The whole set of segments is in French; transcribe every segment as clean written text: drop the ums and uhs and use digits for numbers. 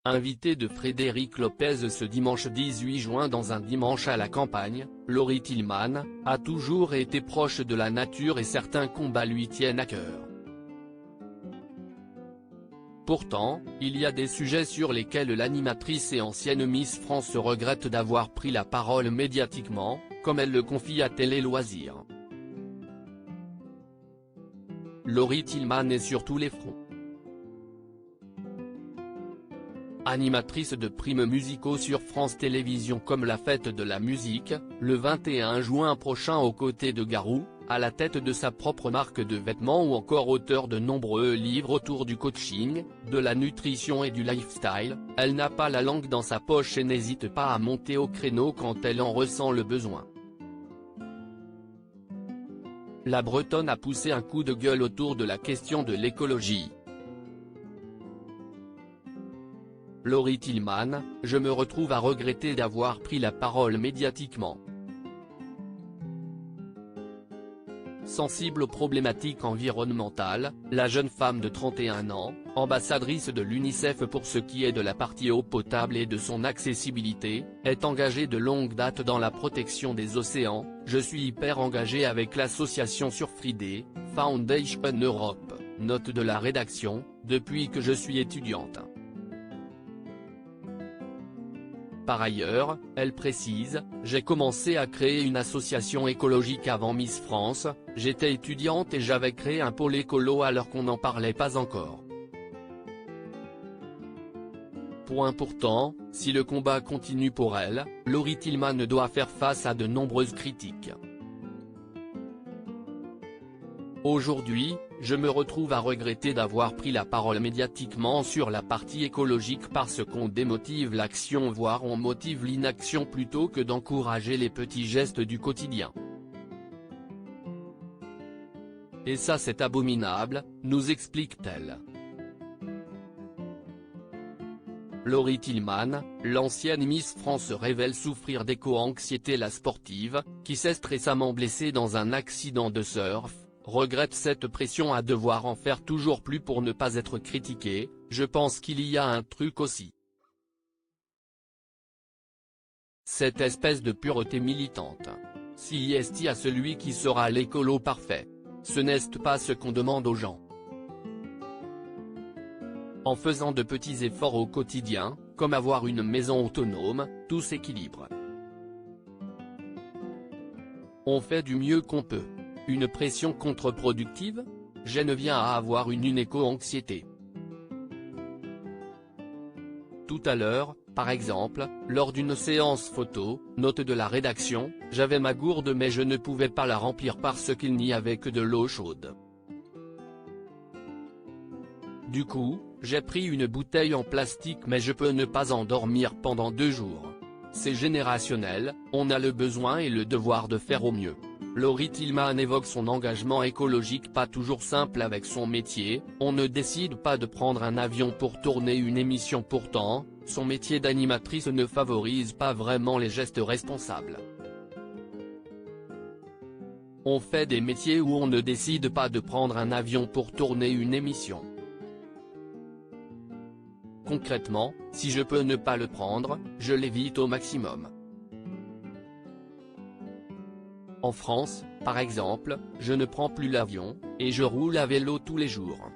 Invité de Frédéric Lopez ce dimanche 18 juin dans un dimanche à la campagne, Laurie Tillman a toujours été proche de la nature et certains combats lui tiennent à cœur. Pourtant, il y a des sujets sur lesquels l'animatrice et ancienne Miss France regrette d'avoir pris la parole médiatiquement, comme elle le confie à Télé Loisirs. Laurie Tillman est sur tous les fronts. Animatrice de primes musicaux sur France Télévisions comme la Fête de la musique, le 21 juin prochain aux côtés de Garou, à la tête de sa propre marque de vêtements ou encore auteur de nombreux livres autour du coaching, de la nutrition et du lifestyle, elle n'a pas la langue dans sa poche et n'hésite pas à monter au créneau quand elle en ressent le besoin. La Bretonne a poussé un coup de gueule autour de la question de l'écologie. Laurie Tillman, je me retrouve à regretter d'avoir pris la parole médiatiquement. Sensible aux problématiques environnementales, la jeune femme de 31 ans, ambassadrice de l'UNICEF pour ce qui est de la partie eau potable et de son accessibilité, est engagée de longue date dans la protection des océans. Je suis hyper engagée avec l'association Surfriday Foundation Europe, note de la rédaction, depuis que je suis étudiante. Par ailleurs, elle précise, j'ai commencé à créer une association écologique avant Miss France, j'étais étudiante et j'avais créé un pôle écolo alors qu'on n'en parlait pas encore. Pourtant, si le combat continue pour elle, Laurie Tillman doit faire face à de nombreuses critiques. Aujourd'hui, je me retrouve à regretter d'avoir pris la parole médiatiquement sur la partie écologique parce qu'on démotive l'action voire on motive l'inaction plutôt que d'encourager les petits gestes du quotidien. Et ça c'est abominable, nous explique-t-elle. Laurie Tillman, l'ancienne Miss France révèle souffrir d'éco-anxiété. La sportive, qui s'est récemment blessée dans un accident de surf, regrette cette pression à devoir en faire toujours plus pour ne pas être critiquée. Je pense qu'il y a un truc aussi. Cette espèce de pureté militante. Si est à celui qui sera l'écolo parfait. Ce n'est pas ce qu'on demande aux gens. En faisant de petits efforts au quotidien, comme avoir une maison autonome, tout s'équilibre. On fait du mieux qu'on peut. Une pression contre-productive? J'en viens à avoir une éco-anxiété. Tout à l'heure, par exemple, lors d'une séance photo, note de la rédaction, j'avais ma gourde mais je ne pouvais pas la remplir parce qu'il n'y avait que de l'eau chaude. Du coup, j'ai pris une bouteille en plastique mais je peux ne pas en dormir pendant 2 jours. C'est générationnel, on a le besoin et le devoir de faire au mieux. Laurie Tillman évoque son engagement écologique pas toujours simple avec son métier, on ne décide pas de prendre un avion pour tourner une émission pourtant, son métier d'animatrice ne favorise pas vraiment les gestes responsables. On fait des métiers où on ne décide pas de prendre un avion pour tourner une émission. Concrètement, si je peux ne pas le prendre, je l'évite au maximum. En France, par exemple, je ne prends plus l'avion, et je roule à vélo tous les jours.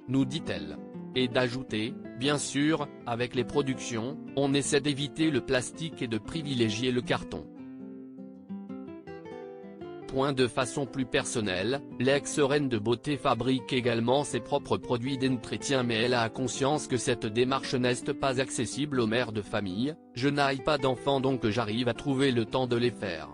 Nous dit-elle. Et d'ajouter, bien sûr, avec les productions, on essaie d'éviter le plastique et de privilégier le carton. De façon plus personnelle, l'ex-reine de beauté fabrique également ses propres produits d'entretien mais elle a conscience que cette démarche n'est pas accessible aux mères de famille. Je n'ai pas d'enfants donc j'arrive à trouver le temps de les faire.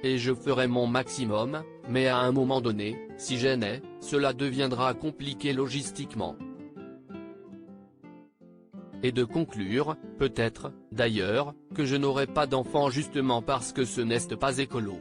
Et je ferai mon maximum, mais à un moment donné, si j'en ai, cela deviendra compliqué logistiquement. Et de conclure, peut-être, d'ailleurs, que je n'aurai pas d'enfant justement parce que ce n'est pas écolo.